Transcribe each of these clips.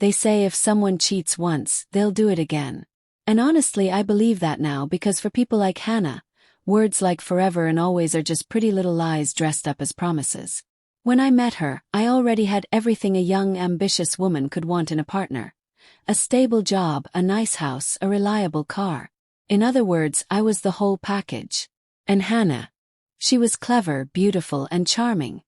They say if someone cheats once, they'll do it again. And honestly, I believe that now because for people like Hannah, words like forever and always are just pretty little lies dressed up as promises. When I met her, I already had everything a young, ambitious woman could want in a partner. A stable job, a nice house, a reliable car. In other words, I was the whole package. And Hannah. She was clever, beautiful, and charming.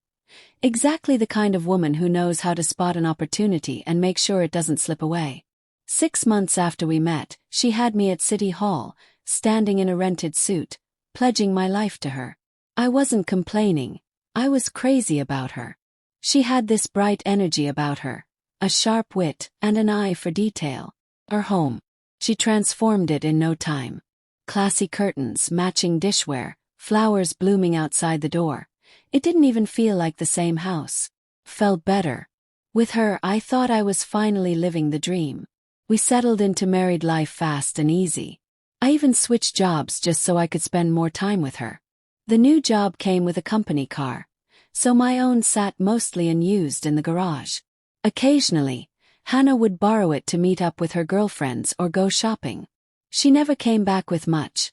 Exactly the kind of woman who knows how to spot an opportunity and make sure it doesn't slip away. 6 months after we met, she had me at City Hall, standing in a rented suit, pledging my life to her. I wasn't complaining. I was crazy about her. She had this bright energy about her, a sharp wit, and an eye for detail. Her home. She transformed it in no time. Classy curtains, matching dishware, flowers blooming outside the door. It didn't even feel like the same house. Felt better. With her, I thought I was finally living the dream. We settled into married life fast and easy. I even switched jobs just so I could spend more time with her. The new job came with a company car, so my own sat mostly unused in the garage. Occasionally, Hannah would borrow it to meet up with her girlfriends or go shopping. She never came back with much.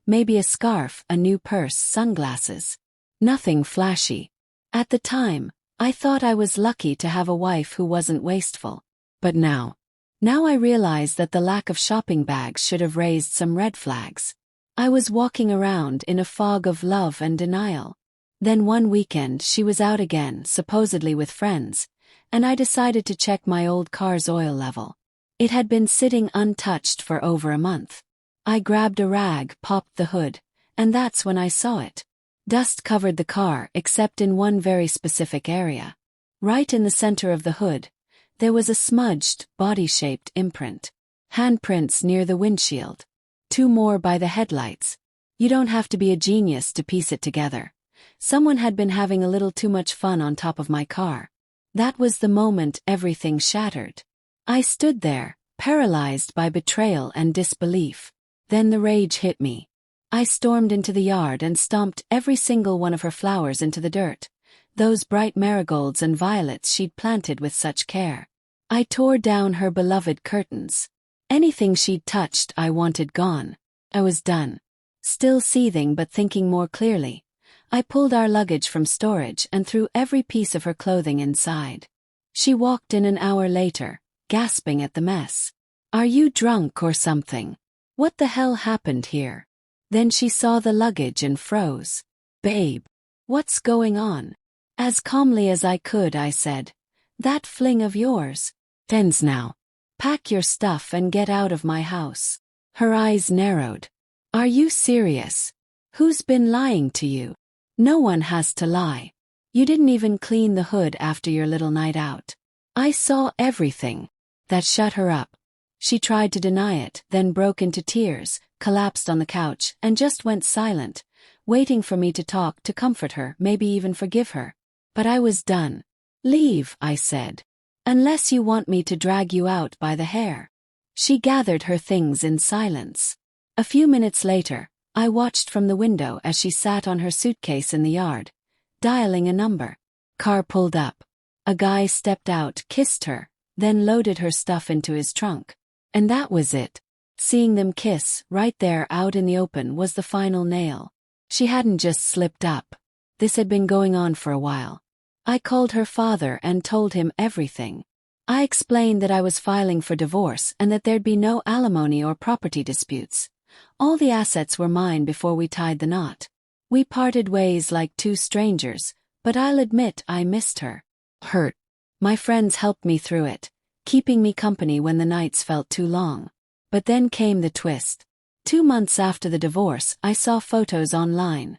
Maybe a scarf, a new purse, sunglasses. Nothing flashy. At the time, I thought I was lucky to have a wife who wasn't wasteful. But now I realize that the lack of shopping bags should have raised some red flags. I was walking around in a fog of love and denial. Then one weekend she was out again, supposedly with friends, and I decided to check my old car's oil level. It had been sitting untouched for over a month. I grabbed a rag, popped the hood, and that's when I saw it. Dust covered the car except in one very specific area. Right in the center of the hood, there was a smudged, body-shaped imprint. Handprints near the windshield. 2 more by the headlights. You don't have to be a genius to piece it together. Someone had been having a little too much fun on top of my car. That was the moment everything shattered. I stood there, paralyzed by betrayal and disbelief. Then the rage hit me. I stormed into the yard and stomped every single one of her flowers into the dirt. Those bright marigolds and violets she'd planted with such care. I tore down her beloved curtains. Anything she'd touched I wanted gone. I was done. Still seething but thinking more clearly, I pulled our luggage from storage and threw every piece of her clothing inside. She walked in an hour later, gasping at the mess. "Are you drunk or something? What the hell happened here?" Then she saw the luggage and froze. "Babe, what's going on?" As calmly as I could, I said, "That fling of yours ends now. Pack your stuff and get out of my house." Her eyes narrowed. "Are you serious? Who's been lying to you?" "No one has to lie. You didn't even clean the hood after your little night out." "I saw everything." That shut her up. She tried to deny it, then broke into tears, collapsed on the couch, and just went silent, waiting for me to talk, to comfort her, maybe even forgive her. But I was done. "Leave," I said. "Unless you want me to drag you out by the hair." She gathered her things in silence. A few minutes later, I watched from the window as she sat on her suitcase in the yard, dialing a number. Car pulled up. A guy stepped out, kissed her, then loaded her stuff into his trunk. And that was it. Seeing them kiss, right there out in the open, was the final nail. She hadn't just slipped up. This had been going on for a while. I called her father and told him everything. I explained that I was filing for divorce and that there'd be no alimony or property disputes. All the assets were mine before we tied the knot. We parted ways like 2 strangers, but I'll admit I missed her. Hurt. My friends helped me through it, keeping me company when the nights felt too long. But then came the twist. 2 months after the divorce, I saw photos online.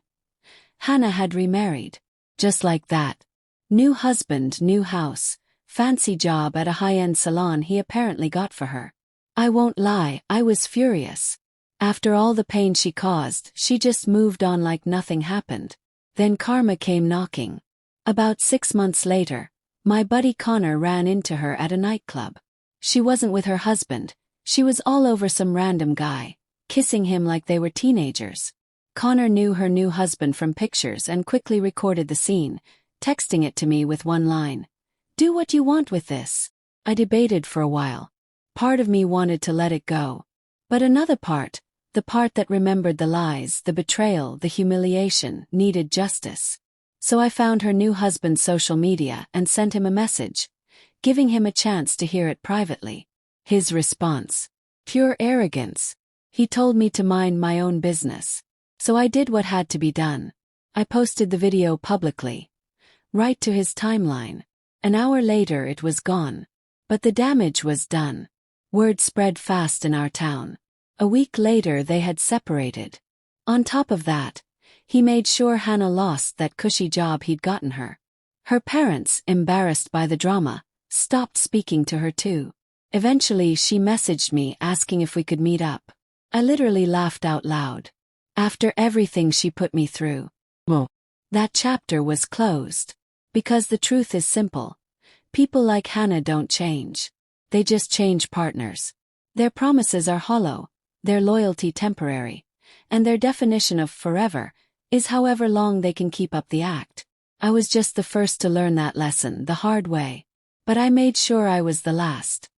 Hannah had remarried. Just like that. New husband, new house, fancy job at a high-end salon he apparently got for her. I won't lie, I was furious. After all the pain she caused, she just moved on like nothing happened. Then karma came knocking. About 6 months later, my buddy Connor ran into her at a nightclub. She wasn't with her husband, she was all over some random guy, kissing him like they were teenagers. Connor knew her new husband from pictures and quickly recorded the scene, texting it to me with one line. "Do what you want with this." I debated for a while. Part of me wanted to let it go. But another part, the part that remembered the lies, the betrayal, the humiliation, needed justice. So I found her new husband's social media and sent him a message, giving him a chance to hear it privately. His response: pure arrogance. He told me to mind my own business. So I did what had to be done. I posted the video publicly, right to his timeline. An hour later it was gone. But the damage was done. Word spread fast in our town. A week later they had separated. On top of that, he made sure Hannah lost that cushy job he'd gotten her. Her parents, embarrassed by the drama, stopped speaking to her too. Eventually she messaged me asking if we could meet up. I literally laughed out loud. After everything she put me through. Well, that chapter was closed. Because the truth is simple. People like Hannah don't change. They just change partners. Their promises are hollow, their loyalty temporary, and their definition of forever is however long they can keep up the act. I was just the first to learn that lesson the hard way. But I made sure I was the last.